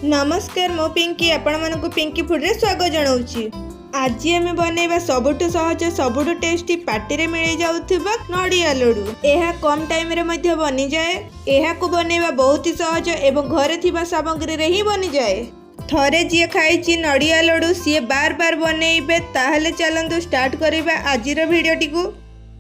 नमस्कार मो पिंकी आपण मानकु पिंकी फूड रे स्वागत जणाउची। आज आम बनैबा सबुठु सहज सबुठु टेस्टी पार्टी रे मिल जाउथिबा नडिया लड्डू। एहा कम टाइम रे मध्य बनि जाए। एहा को बनैबा बहुत ही सहज एवं घरे थिबा सामग्री रे ही बनि जाए। थरे जी खाइची नडिया लड्डू सी बार बार बनैबे। ताहले चलंतु स्टार्ट करिबा आजिर भिडियोटी को।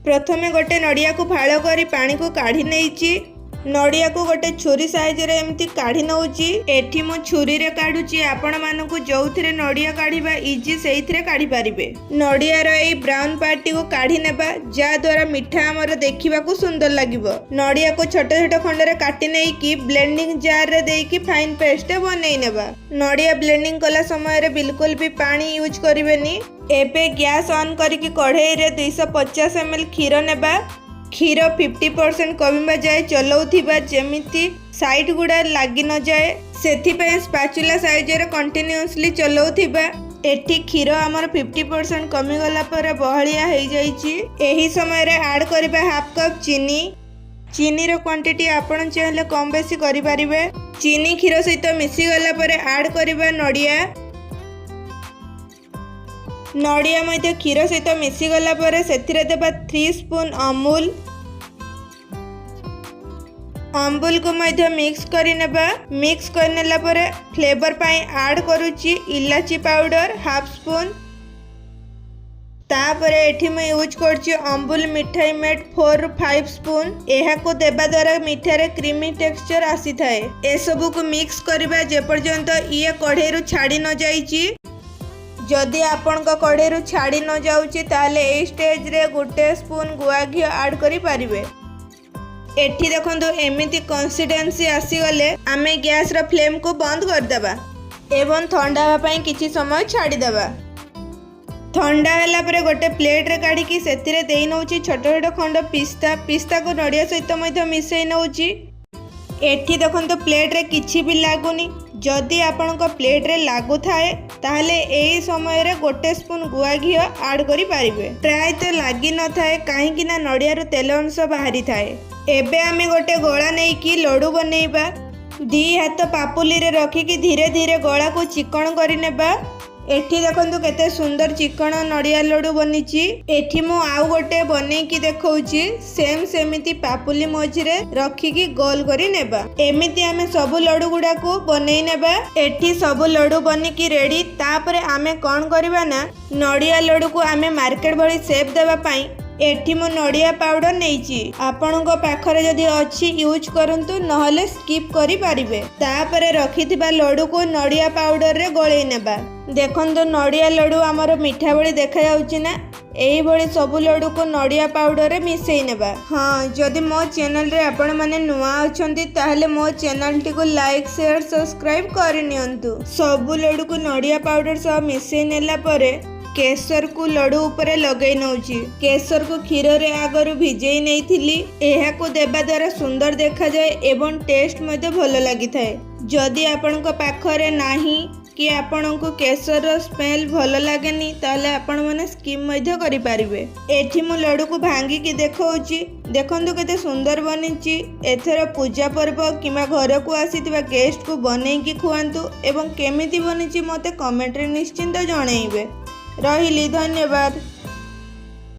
प्रथमे गोटे नडिया को फाळ करी पानी को काढी नैची। नडिया को गोटे छुरी साइज रे एमती काढी नउची। एठी मो छुरी रे काढुची। आपण मानकु जोउथिरे नडिया काढिबा इजी सेइथिरे काढी पारिबे। नडिया रो एई ब्राउन पार्टी को काढी नेबा जा द्वारा मिठा हमर देखिबा को सुंदर लागिबो। नडिया को छोटे छोटे खंड रे काटी नै की ब्लेंडिंग जार रे देई की फाइन पेस्ट बनै नेबा। नडिया ब्लेंडिंग कला समय रे बिल्कुल भी पानी यूज करिवेनी। एबे गैस ऑन करिकी कढ़ाई रे 250 ml खीर नेबा। क्षीर 50% कमिबा जाए चलाउथिबा जेमिति साइड गुडा लागी न जाए सेथिपय स्पैचुला साइज रे कंटिन्यूअसली चलाउथिबा। एठी क्षीर हमर 50% कमी गला पर बहलिया हे जाईची। एही समय रे ऐड करबा हाफ कप चीनी। चीनी रो क्वांटिटी आपण चाहले कम बेसी करि परिबे। चीनी क्षीर सहित मिसी गला पर ऐड करबा नडिया। नडिया मध्य क्षीर सहित मिसी गला पर सेथिरे देबा 3 स्पून अमूल। अमूल को मध्य मिक्स करि नेबा। मिक्स करनेला पर फ्लेवर पाई ऐड करूची इलाची पाउडर हाफ स्पून। तापर एठी मैं यूज करची अमूल मिठाई मेड 4 to 5 स्पून। एहा को देबा द्वारा मिठारे क्रीमी टेक्सचर आसी थाए। ए सब को मिक्स करबा जे पर्यंत ये कढ़ाई रु छाड़ी न जाईची। जदि आपण कढ़ाई रु छाड़ी न जाउची ताले ए स्टेज रे गोटे स्पून गुआ घी ऐड करि पारिबे। एठी देखंतु एमिति कंसिस्टेंसी आसी गले आमे गैस रो फ्लेम को बंद कर देबा एवं ठंडा होबा पई किछि समय छाड़ी देबा। ठंडा होला परे गोटे प्लेट रे काढी की सेतिरे देई नउची छोट छोट खंड पिस्ता। पिस्ता को नडिया सहित मध्य मिसई नउची। एठी देखंतु प्लेट रे किछि भी लागुनी। जदि आपनको प्लेट रे लागु थाए ताहले एई समय रे गोटे स्पून गुआ घी ऐड करि पारिबे। प्राय तो लागी न थाए काहे कि ना नडिया रो तेल अंश बाहरी थाए। एबे आमे गोटे गोळा नै की लड्डू बनेइबा। दी हाथ पापुली रे रखी की धीरे धीरे गोळा को चिकन करि नेबा। एठी देखंतु केते सुंदर चिकन नडिया लड्डू बनिची। एठी मु आउ गोटे बनै की देखौची। सेम सेमिति पापुली मझिरे रखी की गोल करि नेबा। एमिति आमे सब लड्डू गुडा को बनै नेबा। एठी सब लड्डू बनि की रेडी। तापरे आमे कोन करबा ना नडिया लड्डू को आमे मार्केट भଳି शेप देबा पई एठी मो नडिया पाउडर नैची। आपनको पाखरे जदि अछि यूज करंतु नहले स्किप करि पारिबे। तापरे रखिथिबा लड्डू को नडिया पाउडर रे गळै नेबा। देखंतु नडिया लड्डू हमर मिठा भଳି देखा जाउची ना। एही भଳି सब लड्डू को नडिया पाउडर रे मिसई नेबा। हां जदि मो चैनल रे आपण माने नुआ अछंती ताहले मो चैनल टी को लाइक शेयर सब्सक्राइब करि नियंतु। सब लड्डू को नडिया पाउडर सह मिसई नेला परे केसर को लड्डू ऊपर लगई नउची। केसर को क्षीर रे आगरु भिजई नै थिली। एहा को देबा द्वारा सुंदर देखा जाए एवं टेस्ट मध्ये भलो लागि थाए। जदि आपनको पाखरे नाही कि आपनको केसर स्मेल भलो लागेनी ताले आपण माने स्किप मध्ये करि पारिबे। एठी मु लड्डू को भांगी की देखौची। देखंतु केते सुंदर बनिची। एथरा पूजा पर्व किमा घर को आसीथिबा गेस्ट को बनै की खुआंतु एवं केमिति बनिची मते कमेंट रे निश्चिंत जणाइबे। रहिली धन्यवाद।